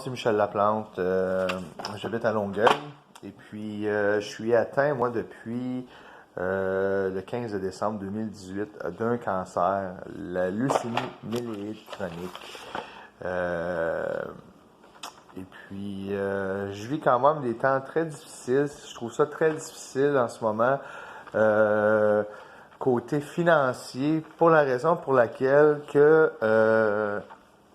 c'est Michel Laplante. J'habite à Longueuil. Et puis, je suis atteint, moi, depuis le 15 décembre 2018 d'un cancer, la leucémie myéloïde chronique. Et puis, je vis quand même des temps très difficiles. Je trouve ça très difficile en ce moment, côté financier, pour la raison pour laquelle que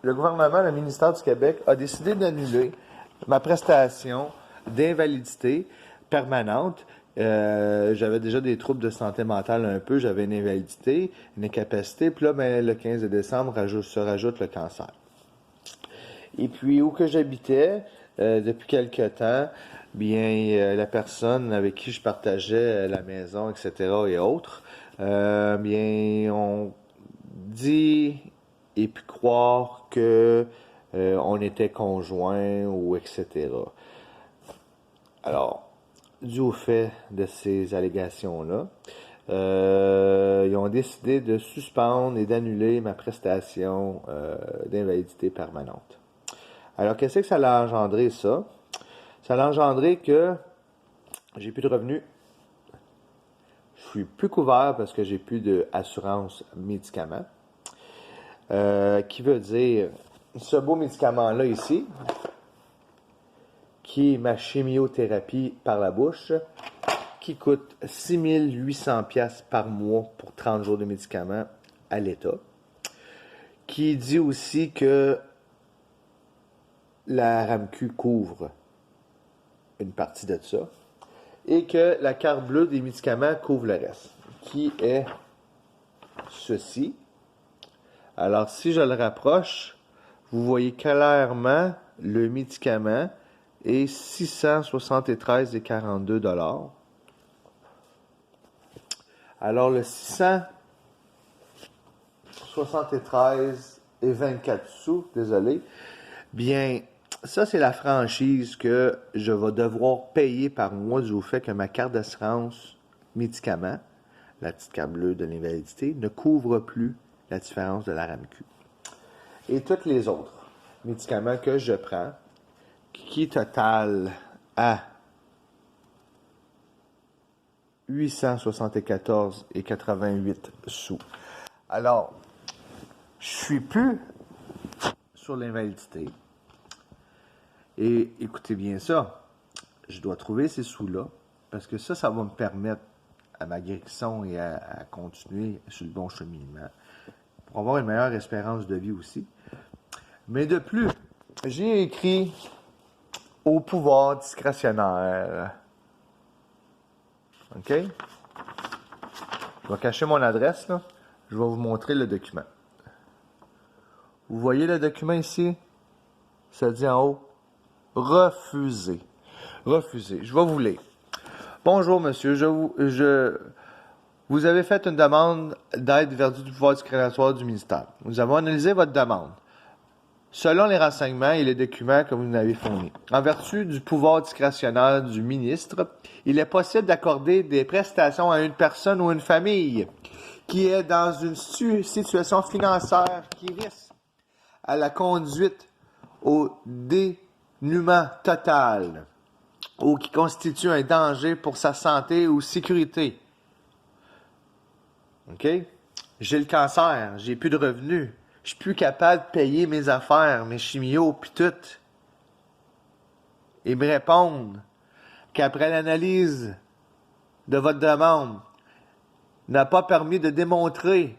le gouvernement, le ministère du Québec, a décidé d'annuler ma prestation d'invalidité permanente. J'avais déjà des troubles de santé mentale un peu, j'avais une invalidité, une incapacité, puis là, le 15 décembre, se rajoute le cancer. Et puis, où que j'habitais, depuis quelque temps, bien, la personne avec qui je partageais la maison, etc. et autres, bien, on dit et puis croire que on était conjoints ou etc. Alors, dû au fait de ces allégations-là, ils ont décidé de suspendre et d'annuler ma prestation d'invalidité permanente. Alors, qu'est-ce que ça a engendré, ça? Ça a engendré que j'ai plus de revenus. Je suis plus couvert parce que j'ai plus d'assurance médicaments. Qui veut dire, ce beau médicament-là ici, qui est ma chimiothérapie par la bouche, qui coûte 6 800$ par mois pour 30 jours de médicaments à l'État, qui dit aussi que la RAMQ couvre une partie de ça, et que la carte bleue des médicaments couvre le reste, qui est ceci. Alors, si je le rapproche, vous voyez clairement le médicament est 673,42 $. Alors, le 673,24 $, désolé, bien, ça, c'est la franchise que je vais devoir payer par mois du fait que ma carte d'assurance médicaments, la petite carte bleue de l'invalidité, ne couvre plus la différence de la RAMQ. Et tous les autres médicaments que je prends, qui totalent à 874,88 $. Alors, je suis plus sur l'invalidité. Et écoutez bien ça, je dois trouver ces sous-là, parce que ça va me permettre à ma guérison et à continuer sur le bon cheminement, pour avoir une meilleure espérance de vie aussi. Mais de plus, j'ai écrit au pouvoir discrétionnaire. OK? Je vais cacher mon adresse, là. Je vais vous montrer le document. Vous voyez le document ici? Ça dit en haut, refuser. Refuser. Je vais vous lire. Bonjour, monsieur. Vous avez fait une demande d'aide vertu du pouvoir discrétionnaire du ministère. Nous avons analysé votre demande. Selon les renseignements et les documents que vous nous avez fournis, en vertu du pouvoir discrétionnaire du ministre, il est possible d'accorder des prestations à une personne ou une famille qui est dans une situation financière qui risque à la conduite au dénuement total ou qui constitue un danger pour sa santé ou sécurité. OK? J'ai le cancer, j'ai plus de revenus. Je suis plus capable de payer mes affaires, mes chimios, puis tout. Et me répondre qu'après l'analyse de votre demande, n'a pas permis de démontrer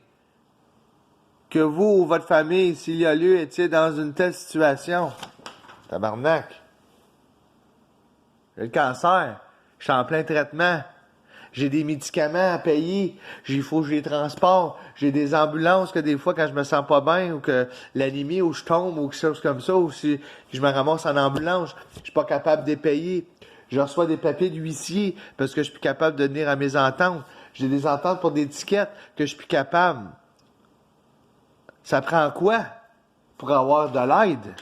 que vous ou votre famille, s'il y a lieu, étiez dans une telle situation. Tabarnak. J'ai le cancer. Je suis en plein traitement. J'ai des médicaments à payer, il faut que je les transporte, j'ai des ambulances que des fois quand je me sens pas bien ou que l'anémie ou je tombe ou quelque chose comme ça ou si je me ramasse en ambulance, je suis pas capable de les payer. Je reçois des papiers d'huissier parce que je suis plus capable de venir à mes ententes. J'ai des ententes pour des tickets que je suis plus capable. Ça prend quoi pour avoir de l'aide?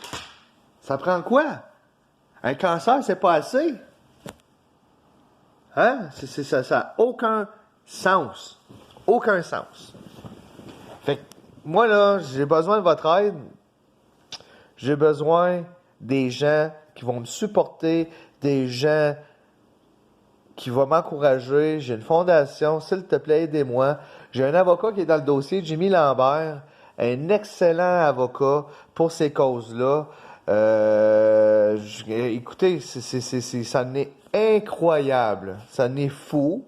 Ça prend quoi? Un cancer, c'est pas assez. Hein? Ça n'a aucun sens. Aucun sens. Fait que moi, là, j'ai besoin de votre aide. J'ai besoin des gens qui vont me supporter, des gens qui vont m'encourager. J'ai une fondation, s'il te plaît, aidez-moi. J'ai un avocat qui est dans le dossier, Jimmy Lambert, un excellent avocat pour ces causes-là. Écoutez, ça en est incroyable, ça en est fou,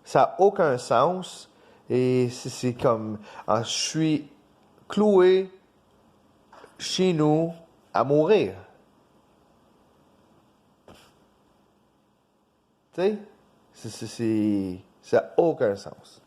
ça n'a aucun sens. Et c'est comme, je suis cloué chez nous à mourir. Tu sais, ça n'a aucun sens.